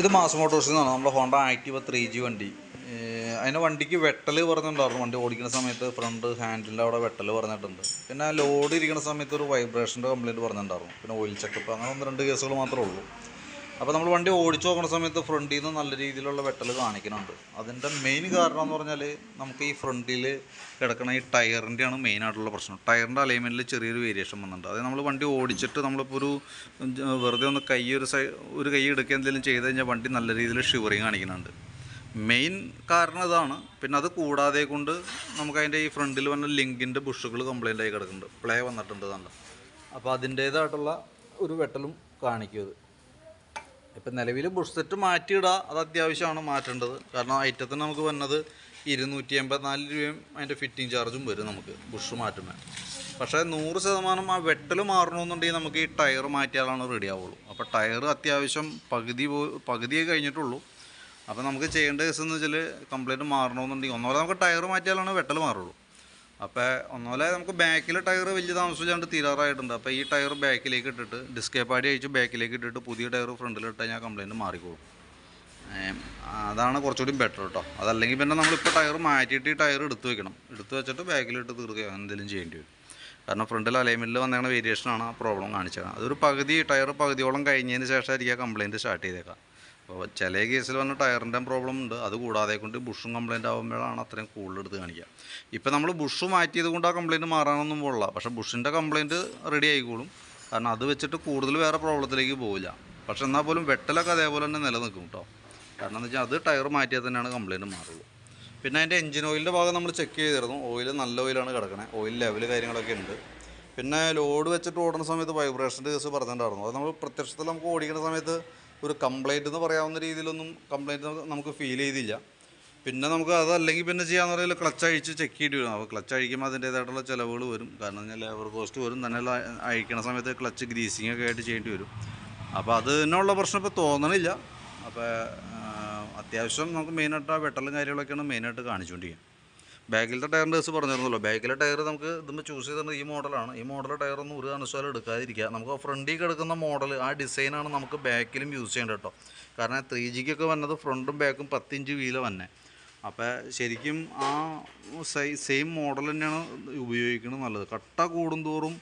ഇത് മാസ് മോട്ടോഴ്സിൽ നിന്നാണ് നമ്മുടെ ഹോണ്ട ആക്റ്റീവ 3G വണ്ടി. അതിന് വണ്ടിക്ക് വെട്ടൽ പറഞ്ഞിട്ടുണ്ടായിരുന്നു. വണ്ടി ഓടിക്കുന്ന സമയത്ത് ഫ്രണ്ട് ഹാൻഡിലിൻ്റെ അവിടെ വെട്ടൽ പറഞ്ഞിട്ടുണ്ട്. പിന്നെ ലോഡ് ഇരിക്കുന്ന സമയത്ത് ഒരു വൈബ്രേഷൻ്റെ കംപ്ലയിൻറ്റ് പറഞ്ഞിട്ടുണ്ടായിരുന്നു. പിന്നെ ഓയിൽ ചെക്കപ്പ് അങ്ങനെ 1-2 കേസുകൾ മാത്രമേ ഉള്ളൂ. അപ്പോൾ നമ്മൾ വണ്ടി ഓടിച്ചു നോക്കുന്ന സമയത്ത് ഫ്രണ്ടിൽ നിന്ന് നല്ല രീതിയിലുള്ള വെട്ടൽ കാണിക്കുന്നുണ്ട്. അതിൻ്റെ മെയിൻ കാരണം എന്ന് പറഞ്ഞാൽ നമുക്ക് ഈ ഫ്രണ്ടിൽ കിടക്കുന്ന ഈ ടയറിൻ്റെയാണ് മെയിനായിട്ടുള്ള പ്രശ്നം. ടയറിൻ്റെ അലൈൻമെൻറ്റിൽ ചെറിയൊരു വേരിയേഷൻ വന്നിട്ടുണ്ട്. അത് നമ്മൾ വണ്ടി ഓടിച്ചിട്ട് നമ്മളിപ്പോൾ വെറുതെ ഒന്ന് ഒരു കൈ എടുക്കുക എന്തെങ്കിലും ചെയ്ത് കഴിഞ്ഞാൽ വണ്ടി നല്ല രീതിയിൽ ഷിവറിങ് കാണിക്കുന്നുണ്ട്. മെയിൻ കാരണം ഇതാണ്. പിന്നെ അത് കൂടാതെ കൊണ്ട് നമുക്ക് അതിൻ്റെ ഈ ഫ്രണ്ടിൽ വന്ന ലിങ്കിൻ്റെ ബുഷുകൾ കംപ്ലയിൻ്റ് ആയി കിടക്കുന്നുണ്ട്. പ്ലേ വന്നിട്ടുണ്ട് നല്ല. അപ്പോൾ അതിൻ്റേതായിട്ടുള്ള ഒരു വെട്ടലും കാണിക്കും അത്. ഇപ്പം നിലവിൽ ബുഷ് സെറ്റ് മാറ്റിയിടുക, അത് അത്യാവശ്യമാണ് മാറ്റേണ്ടത്. കാരണം ഐറ്റത്തിന് നമുക്ക് വന്നത് 284 രൂപയും അതിൻ്റെ ഫിറ്റിംഗ് ചാർജും വരും നമുക്ക് ബുഷ് മാറ്റുമ്പോൾ. പക്ഷേ 100% ആ വെട്ടൽ മാറണമെന്നുണ്ടെങ്കിൽ നമുക്ക് ഈ ടയർ മാറ്റിയാലാണ് റെഡി ആവുള്ളൂ. അപ്പോൾ ടയർ അത്യാവശ്യം പകുതിയേ കഴിഞ്ഞിട്ടുള്ളൂ. അപ്പോൾ നമുക്ക് ചെയ്യേണ്ട കേസ് എന്ന് വെച്ചാൽ കംപ്ലൈൻറ്റ് മാറണമെന്നുണ്ടെങ്കിൽ ഒന്നുപോലെ നമുക്ക് ടയർ മാറ്റിയാലാണ് വെട്ടൽ മാറുള്ളൂ. അപ്പോൾ ഒന്നുപോലെ നമുക്ക് ബാക്കിൽ ടയർ വലിയ താമസിച്ചാണ്ട് തീരാറായിട്ടുണ്ട്. അപ്പോൾ ഈ ടയർ ബാക്കിലേക്ക് ഇട്ടിട്ട് ഡിസ്കേ പാടി അയച്ച് ബാക്കിലേക്ക് ഇട്ടിട്ട് പുതിയ ടയർ ഫ്രണ്ടിലിട്ട് കഴിഞ്ഞാൽ കംപ്ലൈൻറ്റ് മാറിക്കോളും. അതാണ് കുറച്ചുകൂടി ബെറ്റർ കേട്ടോ. അതല്ലെങ്കിൽ പിന്നെ നമ്മളിപ്പോൾ ടയർ മാറ്റിയിട്ട് ഈ ടയർ എടുത്ത് വെച്ചിട്ട് ബാക്കിലിട്ട് തീർക്കുക എന്തെങ്കിലും ചെയ്യേണ്ടി വരും. കാരണം ഫ്രണ്ടിൽ അലൈൻമെൻറ്റിൽ വന്നേക്കുന്ന വേരിയേഷനാണ് ആ പ്രോബ്ലം കാണിച്ചത്. അതൊരു ടയർ പകുതിയോളം കഴിഞ്ഞതിന് ശേഷമായിരിക്കും കംപ്ലയിൻറ്റ് സ്റ്റാർട്ട് ചെയ്തേക്കാം. അപ്പോൾ ചില കേസിൽ വന്ന ടയറിൻ്റെ പ്രോബ്ലം ഉണ്ട്. അത് കൂടാതെ കൊണ്ട് ബുഷും കംപ്ലയിൻ്റ് ആകുമ്പോഴാണ് അത്രയും കൂടുതലെടുത്ത് കാണിക്കുക. ഇപ്പോൾ നമ്മൾ ബുഷ് മാറ്റിയത് കൊണ്ട് ആ കംപ്ലയിൻറ്റ് മാറാനൊന്നും പോകില്ല. പക്ഷേ ബുഷിൻ്റെ കംപ്ലയിൻറ്റ് റെഡി ആയിക്കോളും. കാരണം അത് വെച്ചിട്ട് കൂടുതൽ വേറെ പ്രോബ്ലത്തിലേക്ക് പോവില്ല. പക്ഷേ എന്നാൽ പോലും വെട്ടലൊക്കെ അതേപോലെ തന്നെ നിലനിൽക്കും കേട്ടോ. കാരണം എന്ന് വെച്ചാൽ അത് ടയർ മാറ്റിയാൽ തന്നെയാണ് കംപ്ലയിൻറ്റ് മാറുള്ളൂ. പിന്നെ അതിൻ്റെ എഞ്ചിൻ ഓയിലിൻ്റെ ഭാഗം നമ്മൾ ചെക്ക് ചെയ്തിരുന്നു. ഓയിൽ നല്ല ഓയിലാണ് കിടക്കണേ. ഓയിൽ ലെവൽ കാര്യങ്ങളൊക്കെ ഉണ്ട്. പിന്നെ ലോഡ് വെച്ചിട്ട് ഓടുന്ന സമയത്ത് വൈബ്രേഷൻ്റെ കേസ് പറഞ്ഞിട്ടുണ്ടായിരുന്നു. അത് നമ്മൾ പ്രത്യക്ഷത്തിൽ നമുക്ക് ഓടിക്കുന്ന സമയത്ത് ഒരു കംപ്ലയിൻ്റ് എന്ന് പറയാവുന്ന രീതിയിലൊന്നും കംപ്ലയിൻറ്റ് നമുക്ക് ഫീൽ ചെയ്തില്ല. പിന്നെ നമുക്ക് അതല്ലെങ്കിൽ പിന്നെ ചെയ്യാന്ന് പറയുന്നത് ക്ലച്ച് അഴിച്ച് ചെക്ക് ചെയ്യേണ്ടി വരും. അപ്പോൾ ക്ലച്ച് അഴിക്കുമ്പോൾ അതിൻ്റേതായിട്ടുള്ള ചിലവുകൾ വരും. കാരണം ലേബർ കോസ്റ്റ് വരും. തന്നെ അഴിക്കണ സമയത്ത് ക്ലച്ച് ഗ്രീസിങ് ഒക്കെ ആയിട്ട് ചെയ്യേണ്ടി വരും. അപ്പോൾ അതിനുള്ള പ്രശ്നം ഇപ്പോൾ തോന്നണില്ല. അപ്പോൾ അത്യാവശ്യം നമുക്ക് മെയിനായിട്ട് ആ വെട്ടലും കാര്യങ്ങളൊക്കെയാണ് മെയിനായിട്ട് കാണിച്ചുകൊണ്ടിരിക്കുക. ബാക്കിലത്തെ ടയറിൻ്റെ കേസ് പറഞ്ഞിരുന്നല്ലോ. ബാക്കിലെ ടയർ നമുക്ക് ഇതുമ്പോൾ ചൂസ് ചെയ്തിരുന്നത് ഈ മോഡലാണ്. ഈ മോഡൽ ടയറൊന്നും ഒരു കാരണവശാലും എടുക്കാതിരിക്കുക. നമുക്ക് ഫ്രണ്ടിൽ കിടക്കുന്ന മോഡൽ ആ ഡിസൈനാണ് നമുക്ക് ബാക്കിലും യൂസ് ചെയ്യേണ്ടത് കേട്ടോ. കാരണം 3Gക്കൊക്കെ വന്നത് ഫ്രണ്ടും ബാക്കും 10 ഇഞ്ച് വീല് വന്നെ. അപ്പോൾ ശരിക്കും ആ സെയിം മോഡൽ തന്നെയാണ് ഉപയോഗിക്കുന്നത് നല്ലത്. കട്ട കൂടുന്തോറും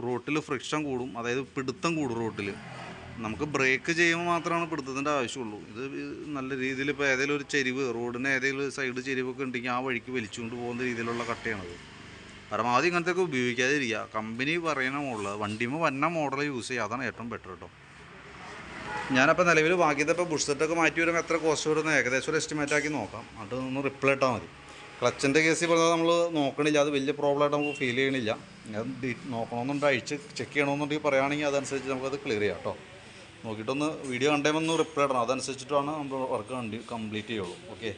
റോട്ടിൽ ഫ്രിക്ഷൻ കൂടും. അതായത് പിടുത്തം കൂടും റോട്ടിൽ. നമുക്ക് ബ്രേക്ക് ചെയ്യുമ്പോൾ മാത്രമാണ് പിടുത്തത്തിൻ്റെ ആവശ്യമുള്ളൂ. ഇത് നല്ല രീതിയിൽ ഇപ്പോൾ ഏതെങ്കിലും ഒരു ചെരിവ് റോഡിന് ഏതെങ്കിലും ഒരു സൈഡ് ചെരിവൊക്കെ ഉണ്ടെങ്കിൽ ആ വഴിക്ക് വലിച്ചുകൊണ്ട് പോകുന്ന രീതിയിലുള്ള കട്ടയാണത്. പരമാവധി ഇങ്ങനത്തെയൊക്കെ ഉപയോഗിക്കാതിരിക്കുക. കമ്പനി പറയുന്ന മോഡൽ വണ്ടിയുമ്പോൾ വന്ന മോഡൽ യൂസ് ചെയ്യുക. അതാണ് ഏറ്റവും ബെറ്റർ കേട്ടോ. ഞാനപ്പോൾ നിലവിൽ ബാക്കിയപ്പോൾ ബുഷ് സെറ്റൊക്കെ മാറ്റി വരുമ്പോൾ എത്ര കോസ്റ്റ് വരുന്നത് ഏകദേശം ഒരു എസ്റ്റിമേറ്റ് ആക്കി നോക്കാം. അത് ഒന്ന് റിപ്ലൈ ഇട്ടാൽ മതി. ക്ലച്ചിൻ്റെ കേസിൽ പറഞ്ഞാൽ നമ്മൾ നോക്കണില്ല. അത് വലിയ പ്രോബ്ലമായിട്ട് നമുക്ക് ഫീൽ ചെയ്യണില്ല. അത് നോക്കണമെന്നുണ്ട് അഴിച്ച് ചെക്ക് ചെയ്യണമെന്നുണ്ടെങ്കിൽ പറയുകയാണെങ്കിൽ അതനുസരിച്ച് നമുക്കത് ക്ലിയർ ചെയ്യാം കേട്ടോ. നോക്കിയിട്ടൊന്ന് വീഡിയോ കണ്ടേമൊന്ന് റിപ്ലൈ ഇടണം. അതനുസരിച്ചിട്ടാണ് നമ്മൾ വർക്ക് കംപ്ലീറ്റ് ചെയ്യുള്ളൂ. ഓക്കെ.